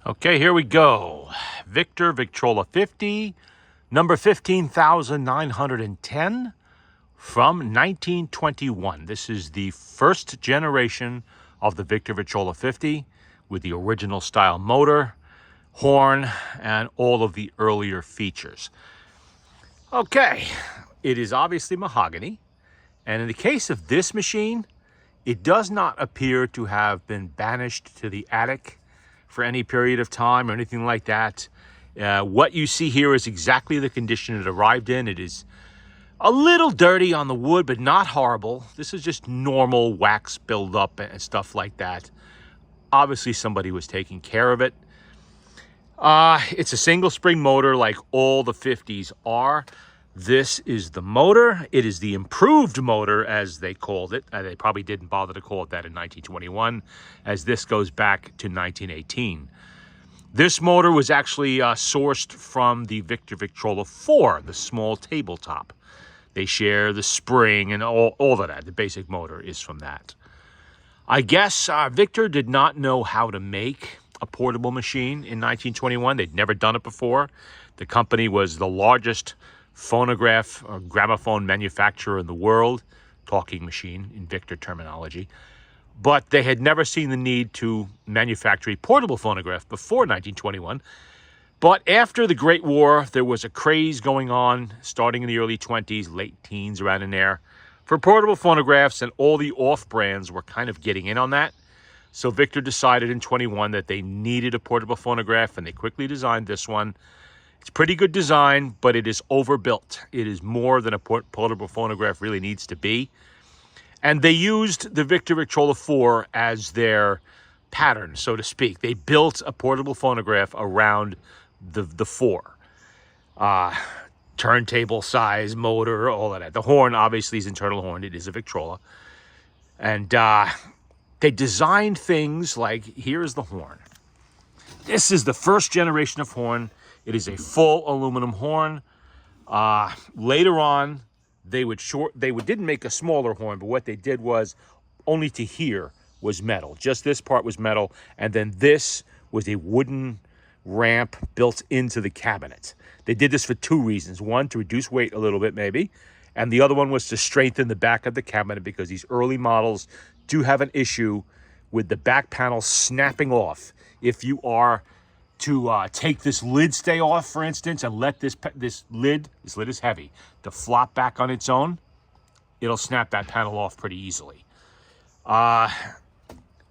Okay, here we go. Victor Victrola 50, number 15,910 from 1921. This is the first generation of the Victor Victrola 50 with the original style motor, horn, and all of the earlier features. Okay, it is obviously mahogany. And in the case of this machine, it does not appear to have been banished to the attic for any period of time or anything like that. What you see here is exactly the condition it arrived in. It is a little dirty on the wood, but not horrible. This is just normal wax buildup and stuff like that. Obviously, somebody was taking care of it. It's a single spring motor like all the 50s are. This is the motor. It is the improved motor, as they called it. They probably didn't bother to call it that in 1921, as this goes back to 1918. This motor was actually sourced from the Victor Victrola 4, the small tabletop. They share the spring and all of that. The basic motor is from that. I guess Victor did not know how to make a portable machine in 1921. They'd never done it before. The company was the largest phonograph or gramophone manufacturer in the world, talking machine in Victor terminology, but they had never seen the need to manufacture a portable phonograph before 1921. But after the Great War, there was a craze going on starting in the early 20s, late teens, around in there, for portable phonographs, and all the off-brands were kind of getting in on that. So Victor decided in 21 that they needed a portable phonograph, and they quickly designed this one. It's pretty good design, but it is overbuilt. It is more than a portable phonograph really needs to be. And they used the Victor Victrola 4 as their pattern, so to speak. They built a portable phonograph around the 4. Turntable size, motor, all of that. The horn, obviously, is internal horn. It is a Victrola. And they designed things like, here's the horn. This is the first generation of horn. It is a full aluminum horn. Later on, they didn't make a smaller horn, but what they did was only to here was metal. Just this part was metal, and then this was a wooden ramp built into the cabinet. They did this for two reasons. One, to reduce weight a little bit maybe, and the other one was to strengthen the back of the cabinet, because these early models do have an issue with the back panel snapping off. If you are to take this lid stay off, for instance, and let this lid is heavy, to flop back on its own, it'll snap that panel off pretty easily. And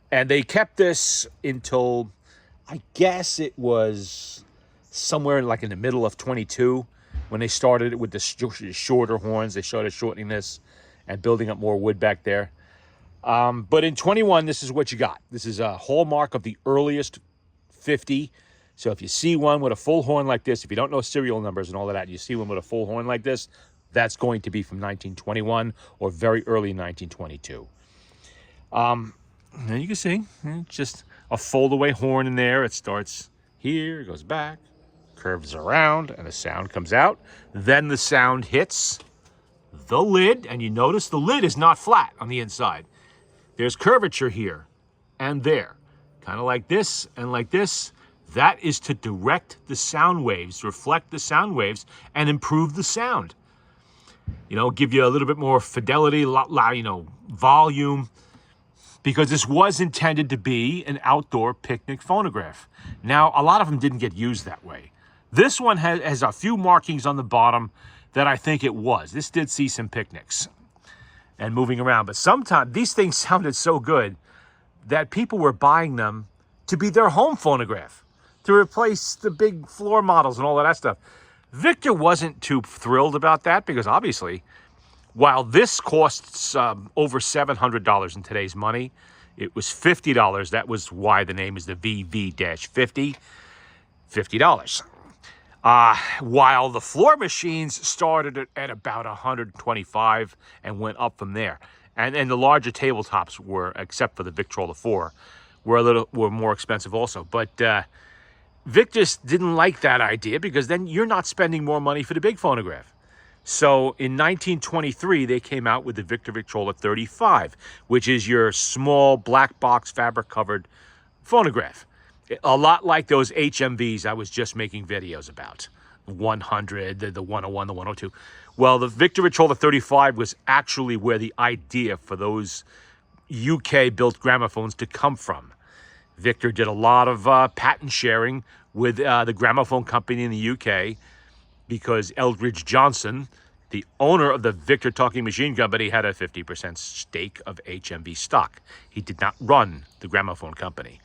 they kept this until, I guess it was somewhere like in the middle of 22, when they started it with the shorter horns. They started shortening this and building up more wood back there. But in 21, this is what you got. This is a hallmark of the earliest 50. So if you see one with a full horn like this, if you don't know serial numbers and all of that, you see one with a full horn like this, that's going to be from 1921 or very early 1922. And you can see, it's just a fold-away horn in there. It starts here, goes back, curves around, and the sound comes out. Then the sound hits the lid, and you notice the lid is not flat on the inside. There's curvature here and there, kind of like this and like this. That is to direct the sound waves, reflect the sound waves, and improve the sound. You know, give you a little bit more fidelity, volume, because this was intended to be an outdoor picnic phonograph. Now, a lot of them didn't get used that way. This one has a few markings on the bottom that I think it was. This did see some picnics and moving around, but sometimes these things sounded so good that people were buying them to be their home phonograph, to replace the big floor models and all of that stuff. Victor wasn't too thrilled about that, because obviously, while this costs over $700 in today's money, it was $50. That was why the name is the VV-50, $50. While the floor machines started at about $125 and went up from there. And the larger tabletops were, except for the Victrola 4, were more expensive also. But Victor didn't like that idea, because then you're not spending more money for the big phonograph. So in 1923, they came out with the Victor Victrola 35, which is your small black box fabric covered phonograph. A lot like those HMVs I was just making videos about. 100, the 101, the 102. Well, the Victor Victrola 35 was actually where the idea for those UK-built gramophones to come from. Victor did a lot of patent sharing with the gramophone company in the UK because Eldridge Johnson, the owner of the Victor Talking Machine Company, had a 50% stake of HMV stock. He did not run the gramophone company.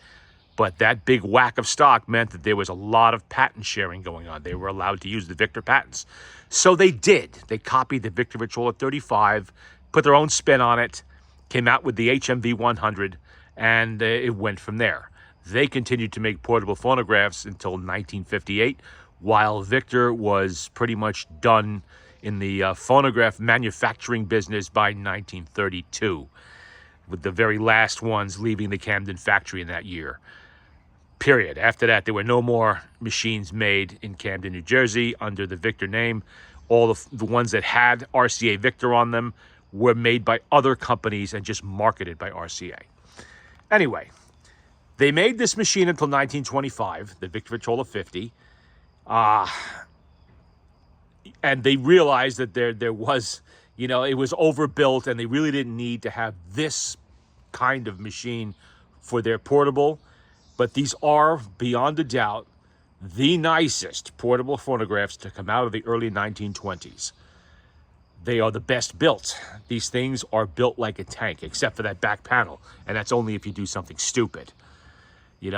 But that big whack of stock meant that there was a lot of patent sharing going on. They were allowed to use the Victor patents. So they did. They copied the Victor Victrola 35, put their own spin on it, came out with the HMV 100, and it went from there. They continued to make portable phonographs until 1958, while Victor was pretty much done in the phonograph manufacturing business by 1932, with the very last ones leaving the Camden factory in that year. Period. After that, there were no more machines made in Camden, New Jersey under the Victor name. All the ones that had RCA Victor on them were made by other companies and just marketed by RCA. Anyway, they made this machine until 1925, the Victor Victrola 50. And they realized that there was, it was overbuilt and they really didn't need to have this kind of machine for their portable. But these are, beyond a doubt, the nicest portable phonographs to come out of the early 1920s. They are the best built. These things are built like a tank, except for that back panel. And that's only if you do something stupid. They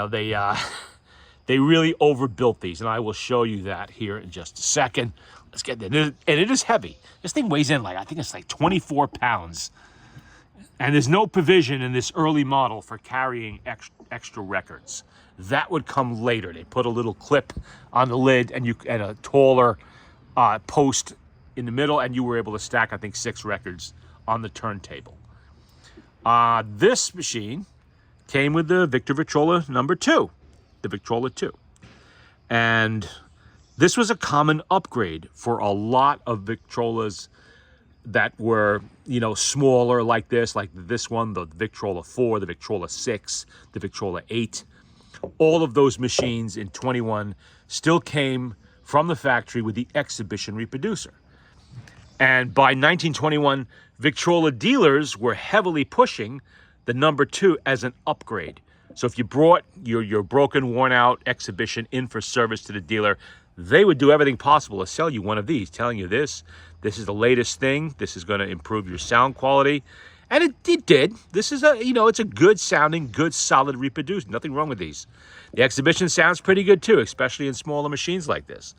really overbuilt these, and I will show you that here in just a second. Let's get there. And it is heavy. This thing weighs in I think it's like 24 pounds. And there's no provision in this early model for carrying extra records. That would come later. They put a little clip on the lid and a taller post in the middle, and you were able to stack, I think, 6 records on the turntable. This machine came with the Victor Victrola number 2, the Victrola 2. And this was a common upgrade for a lot of Victrolas that were, smaller like this one, the Victrola 4, the Victrola 6, the Victrola 8. All of those machines in 21 still came from the factory with the exhibition reproducer. And by 1921, Victrola dealers were heavily pushing the number 2 as an upgrade. So if you brought your broken, worn out exhibition in for service to the dealer, they would do everything possible to sell you one of these, telling you this is the latest thing, this is going to improve your sound quality. And it did. This is it's a good sounding, good solid reproducer. Nothing wrong with these. The exhibition sounds pretty good too, especially in smaller machines like this.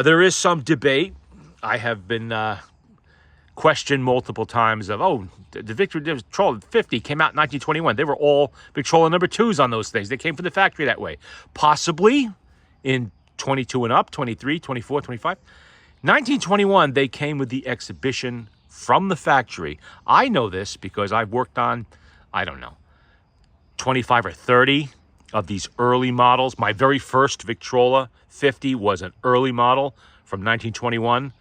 There is some debate. I have been questioned multiple times of, the Victor Victrola 50 came out in 1921. They were all Victrola number 2s on those things. They came from the factory that way. Possibly in 22 and up, 23, 24, 25. 1921, they came with the exhibition from the factory. I know this because I've worked on, 25 or 30 of these early models. My very first Victrola 50 was an early model from 1921.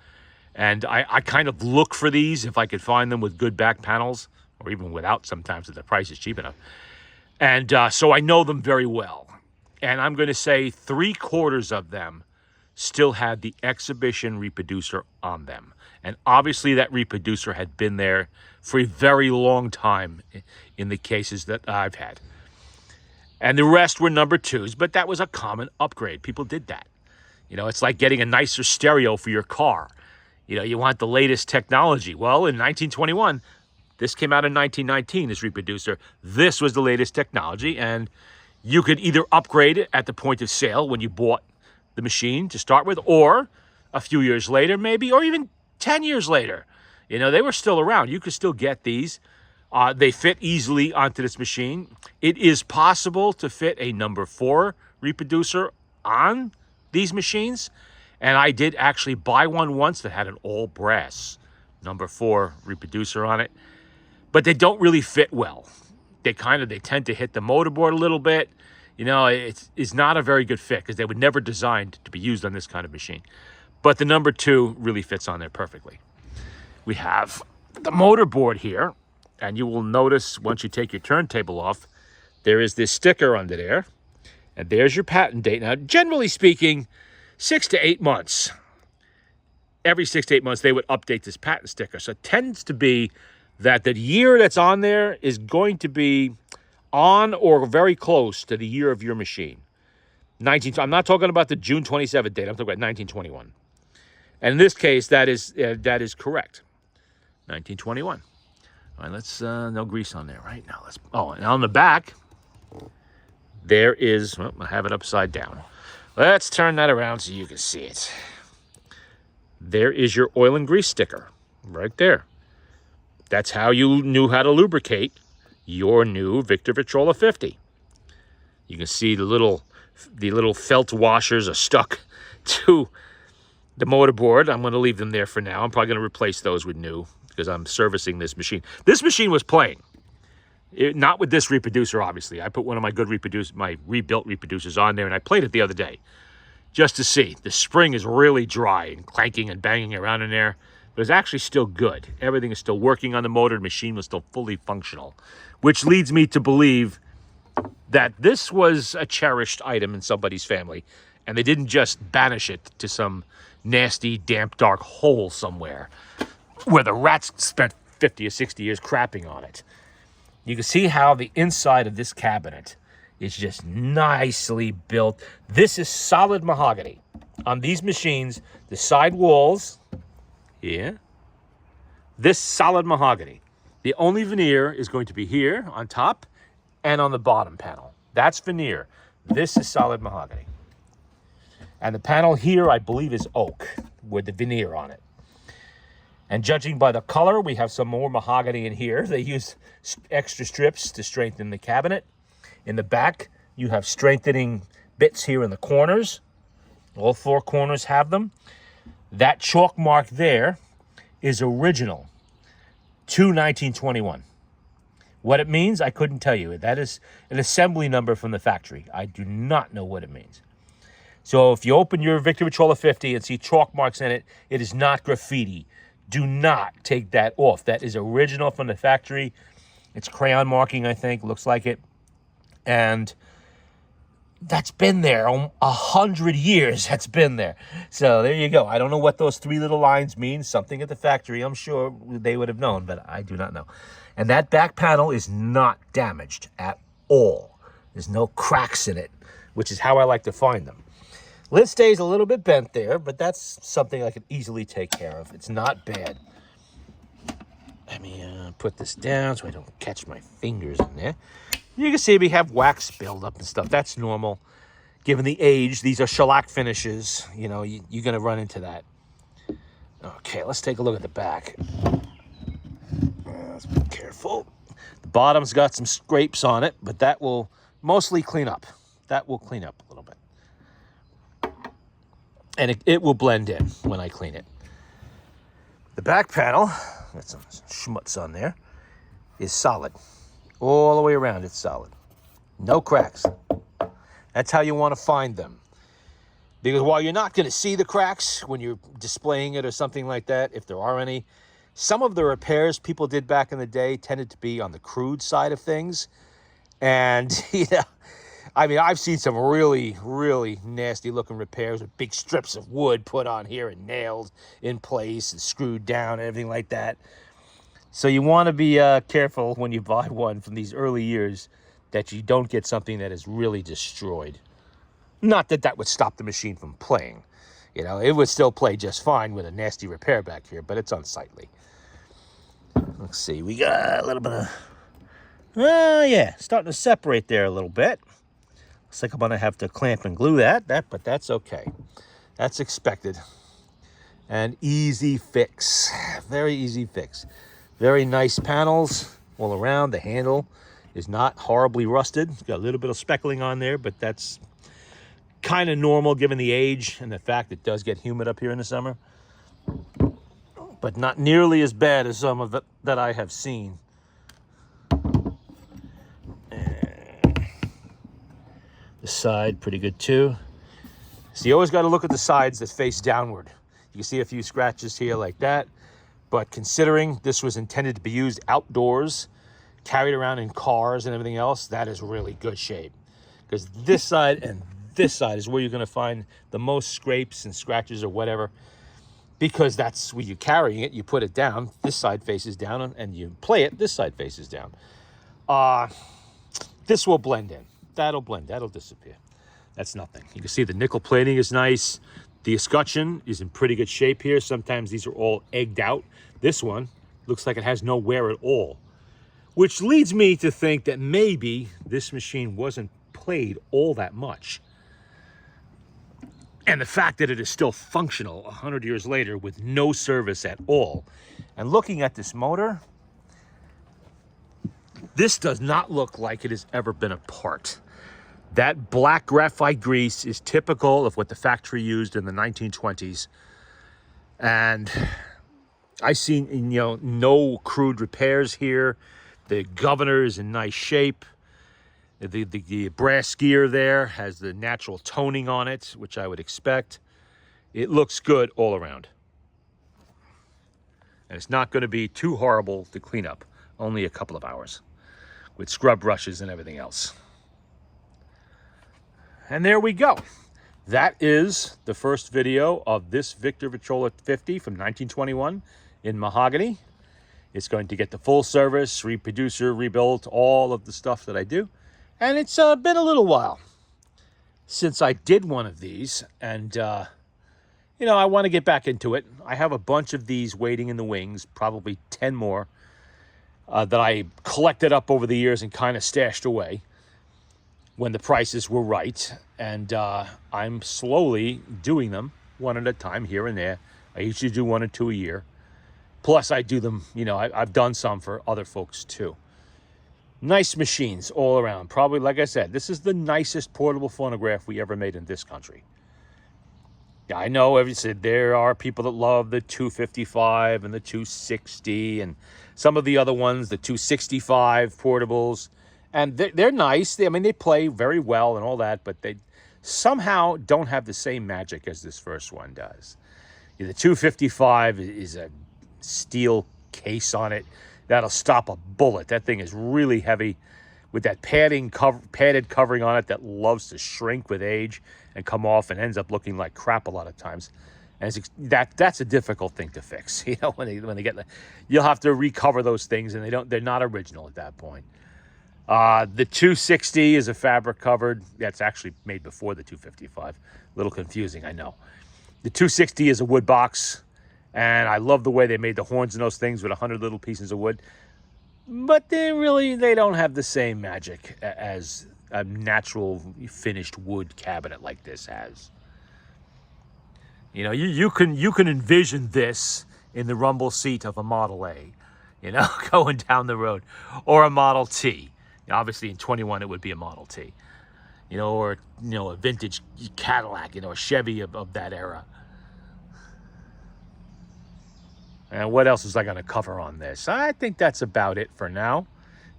And I kind of look for these if I could find them with good back panels, or even without sometimes if the price is cheap enough. And so I know them very well. And I'm going to say 3/4 of them still had the exhibition reproducer on them. And obviously that reproducer had been there for a very long time in the cases that I've had. And the rest were number 2s, but that was a common upgrade. People did that. It's like getting a nicer stereo for your car. You want the latest technology. Well, in 1921, this came out in 1919, this reproducer. This was the latest technology, and you could either upgrade it at the point of sale when you bought the machine to start with, or a few years later maybe, or even 10 years later. They were still around. You could still get these. They fit easily onto this machine. It is possible to fit a number 4 reproducer on these machines. And I did actually buy one once that had an all brass number 4 reproducer on it. But they don't really fit well. They tend to hit the motorboard a little bit. It's not a very good fit because they were never designed to be used on this kind of machine. But the number 2 really fits on there perfectly. We have the motorboard here. And you will notice once you take your turntable off, there is this sticker under there. And there's your patent date. Now, generally speaking, 6 to 8 months. Every 6 to 8 months, they would update this patent sticker. So it tends to be that the year that's on there is going to be on or very close to the year of your machine. I'm not talking about the June 27th date. I'm talking about 1921. And in this case, that is correct. 1921. All right, let's, no grease on there, right? Now and on the back, there is, well, I have it upside down. Let's turn that around so you can see it. There is your oil and grease sticker right there. That's how you knew how to lubricate your new Victor Victrola 50. You can see the little felt washers are stuck to the motorboard. I'm going to leave them there for now. I'm probably going to replace those with new because I'm servicing this machine. This machine was playing. Not with this reproducer, obviously. I put one of my my rebuilt reproducers on there, and I played it the other day just to see. The spring is really dry and clanking and banging around in there, but it's actually still good. Everything is still working on the motor. The machine was still fully functional, which leads me to believe that this was a cherished item in somebody's family, and they didn't just banish it to some nasty, damp, dark hole somewhere where the rats spent 50 or 60 years crapping on it. You can see how the inside of this cabinet is just nicely built. This is solid mahogany. On these machines, the side walls, this solid mahogany. The only veneer is going to be here on top and on the bottom panel. That's veneer. This is solid mahogany. And the panel here, I believe, is oak with the veneer on it. And judging by the color, we have some more mahogany in here. They use extra strips to strengthen the cabinet. In the back, you have strengthening bits here in the corners. All 4 corners have them. That chalk mark there is original to 1921. What it means, I couldn't tell you. That is an assembly number from the factory. I do not know what it means. So if you open your Victor Victrola 50 and see chalk marks in it, it is not graffiti. Do not take that off. That is original from the factory. It's crayon marking, I think. Looks like it. And that's been there 100 years. That's been there. So there you go. I don't know what those 3 little lines mean. Something at the factory. I'm sure they would have known, but I do not know. And that back panel is not damaged at all. There's no cracks in it, which is how I like to find them. Lid stays a little bit bent there, but that's something I can easily take care of. It's not bad. Let me put this down so I don't catch my fingers in there. You can see we have wax buildup and stuff. That's normal. Given the age, these are shellac finishes. You know, you're going to run into that. Okay, let's take a look at the back. Let's be careful. The bottom's got some scrapes on it, but that will mostly clean up. That will clean up a little bit. And it will blend in when I clean it. The back panel, got some schmutz on there, is solid. All the way around, it's solid. No cracks. That's how you want to find them. Because while you're not going to see the cracks when you're displaying it or something like that, if there are any, some of the repairs people did back in the day tended to be on the crude side of things. And, I mean, I've seen some really, really nasty looking repairs with big strips of wood put on here and nailed in place and screwed down and everything like that. So you want to be careful when you buy one from these early years that you don't get something that is really destroyed. Not that that would stop the machine from playing. You know, it would still play just fine with a nasty repair back here, but it's unsightly. Let's see, we got a little bit of, starting to separate there a little bit. Looks like I'm going to have to clamp and glue that, but that's okay. That's expected. An easy fix. Very easy fix. Very nice panels all around. The handle is not horribly rusted. It's got a little bit of speckling on there, but that's kind of normal given the age and the fact it does get humid up here in the summer. But not nearly as bad as some of it that I have seen. The side, pretty good too. So you always got to look at the sides that face downward. You can see a few scratches here like that. But considering this was intended to be used outdoors, carried around in cars and everything else, that is really good shape. because this side and this side is where you're going to find the most scrapes and scratches or whatever, because that's where you're carrying it. You put it down, this side faces down, and you play it, this side faces down. This will blend in. That'll blend, that'll disappear. That's nothing. You can see the nickel plating is nice. The escutcheon is in pretty good shape here. Sometimes these are all egged out. This one looks like it has no wear at all, which leads me to think that maybe this machine wasn't played all that much. And the fact that it is still functional 100 years later with no service at all. And looking at this motor, this does not look like it has ever been apart. That black graphite grease is typical of what the factory used in the 1920s. And I seen, no crude repairs here. The governor is in nice shape. The brass gear there has the natural toning on it, which I would expect. It looks good all around. And it's not going to be too horrible to clean up. Only a couple of hours with scrub brushes and everything else. And there we go. That is the first video of this Victor Victrola 50 from 1921 in mahogany. It's going to get the full service, reproducer, rebuilt, all of the stuff that I do. And it's been a little while since I did one of these. And, I want to get back into it. I have a bunch of these waiting in the wings, probably 10 more, that I collected up over the years and kind of stashed away when the prices were right. And I'm slowly doing them one at a time here and there. I usually do 1 or 2 a year. Plus, I do them, I've done some for other folks too. Nice machines all around. Probably, like I said, this is the nicest portable phonograph we ever made in this country. I know there are people that love the 255 and the 260 and some of the other ones, the 265 portables. And they're nice. They play very well and all that, but they somehow don't have the same magic as this first one does. The 255 is a steel case on it that'll stop a bullet. That thing is really heavy with that padded covering on it that loves to shrink with age and come off and ends up looking like crap a lot of times. And that's a difficult thing to fix. When they get, you'll have to recover those things, and they're not original at that point. The 260 is a fabric covered. That's actually made before the 255. A little confusing, I know. The 260 is a wood box. And I love the way they made the horns in those things with 100 little pieces of wood. But they don't have the same magic as a natural finished wood cabinet like this has. You can envision this in the rumble seat of a Model A, going down the road, or a Model T. Obviously in 21 it would be a Model T, or a vintage Cadillac, a Chevy of that era. And what else is I going to cover on this? I think that's about it for now.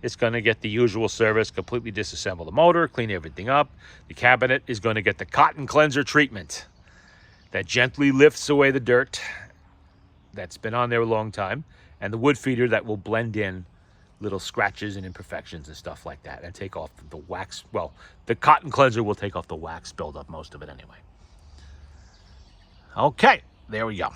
It's going to get the usual service, completely disassemble the motor, clean everything up. The cabinet is going to get the cotton cleanser treatment that gently lifts away the dirt that's been on there a long time. And the wood feeder that will blend in little scratches and imperfections and stuff like that and take off the wax. Well, the cotton cleanser will take off the wax buildup, most of it anyway. Okay, there we go.